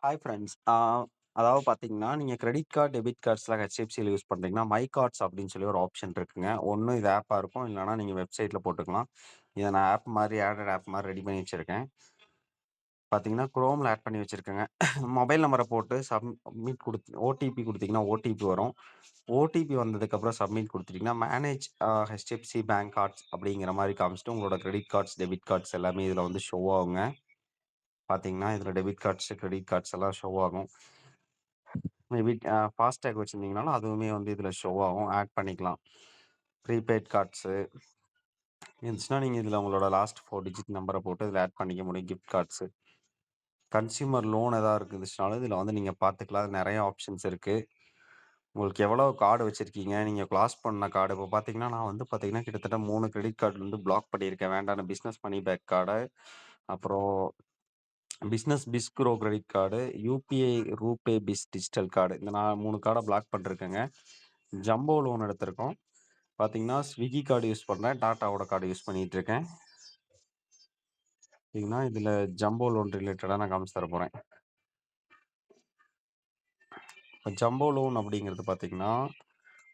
Hi friends. அதாவது பார்த்தீங்கன்னா, நீங்க கிரெடிட் கார்ட், டெபிட் கார்ட்ஸ்லாம் HFCல யூஸ் பண்றீங்கன்னா, மை கார்ட்ஸ் அப்படின்னு சொல்லி ஒரு ஆப்ஷன் இருக்குங்க. ஒண்ணு இது ஆப்பா இருக்கும். இல்லன்னா நீங்க வெப்சைட்ல போட்டுக்கலாம். இத நான் ஆப் மாரி ஆடட் ஆப் மாரி ரெடி பண்ணி வச்சிருக்கேன். பார்த்தீங்கன்னா, குரோம்ல ஆட் பண்ணி வச்சிருக்கேங்க. மொபைல் நம்பர போட்டு சப்மிட் ஓடிபி குடுத்தீங்கன்னா, ஓடிபி வரும். ஓடிபி வந்ததுக்கப்புறம் சப்மிட் குடுத்துட்டீங்கன்னா, மேனேஜ் HDFC பேங்க் கார்ட்ஸ் அப்படிங்கிற மாரி காமிச்சுட்டு, உங்களோட கிரெடிட் கார்ட்ஸ், டெபிட் கார்ட்ஸ் எல்லாமே இதுல வந்து ஷோ ஆகுங்க. பார்த்தீங்கன்னா, இதுல டெபிட் கார்ட்ஸ், கிரெடிட் கார்ட்ஸ் எல்லாம் ஷோ ஆகும். மேபி ஃபாஸ்டேக் வச்சிருந்தீங்கனாலும், அதுவுமே வந்து இதில ஷோ ஆகும். ஆட் பண்ணிக்கலாம். ப்ரீபெய்ட் கார்ட்ஸு இருந்துச்சுன்னா, நீங்க இதில உங்களோட லாஸ்ட் 4 டிஜிட் நம்பர போட்டு இதில ஆட் பண்ணிக்க முடியும். Gift cards. கன்சியூமர் லோன் எதா இருந்துச்சுனாலும், இதில வந்து நீங்க பார்த்துக்கலாம். நெறைய ஆப்ஷன்ஸ் இருக்கு. உங்களுக்கு எவ்வளோ கார்டு வச்சிருக்கீங்க? நீங்க க்ளாஸ் பண்ண கார்டு இப்போ பார்த்தீங்கன்னா, நான் வந்து பார்த்தீங்கன்னா, கிட்டத்தட்ட 3 கிரெடிட் கார்டு வந்து பிளாக் பண்ணியிருக்கேன். வேண்டான பிசினஸ் மணி பேக் கார்டு, அப்புறம் பிசினஸ் பிஸ்குரோ credit card, UPI RuPay digital card. இந்த நான் 3 கார்ட பிளாக் பண்ணிருக்கேங்க. ஜம்போ லோன் எடுத்திருக்கோம். பார்த்தீங்கன்னா, ஸ்விக்கி கார்டு யூஸ் பண்றேன். டாட்டாவோட கார்டு யூஸ் பண்ணிட்டு இருக்கேன். பார்த்தீங்கன்னா, இதில ஜம்போ லோன் ரிலேட்டடா நான் காமிச்சு தர போறேன். இப்ப ஜம்போ லோன் அப்படிங்கிறது பார்த்தீங்கன்னா,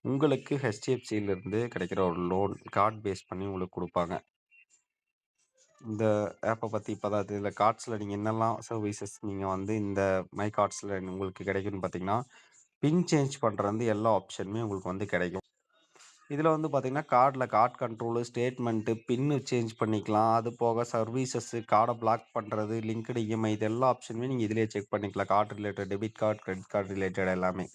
உங்களுக்கு HDFCல இருந்து கிடைக்கிற ஒரு லோன் கார்ட் பேஸ் பண்ணி உங்களுக்கு குடுப்பாங்க. இந்த ஆப்ப பத்தி இப்பதான் இதில கார்ட்ஸ்ல நீங்க என்னெல்லாம் சர்வீசஸ் நீங்க வந்து இந்த மை கார்ட்ஸ்ல உங்களுக்கு கிடைக்கும்னு பார்த்தீங்கன்னா, பின் சேஞ்ச் பண்ற வந்து எல்லா ஆப்ஷனுமே உங்களுக்கு வந்து கிடைக்கும். இதில வந்து பார்த்தீங்கன்னா, கார்ட் கண்ட்ரோலு, ஸ்டேட்மெண்ட்டு, பின்னு சேஞ்ச் பண்ணிக்கலாம். அது போக சர்வீசஸ், கார்ட பிளாக் பண்றது, லிங்க்டு இஎம்ஐ இது எல்லா ஆப்ஷனுமே நீங்க இதிலேயே செக் பண்ணிக்கலாம். Card related, debit card, credit card related எல்லாமே.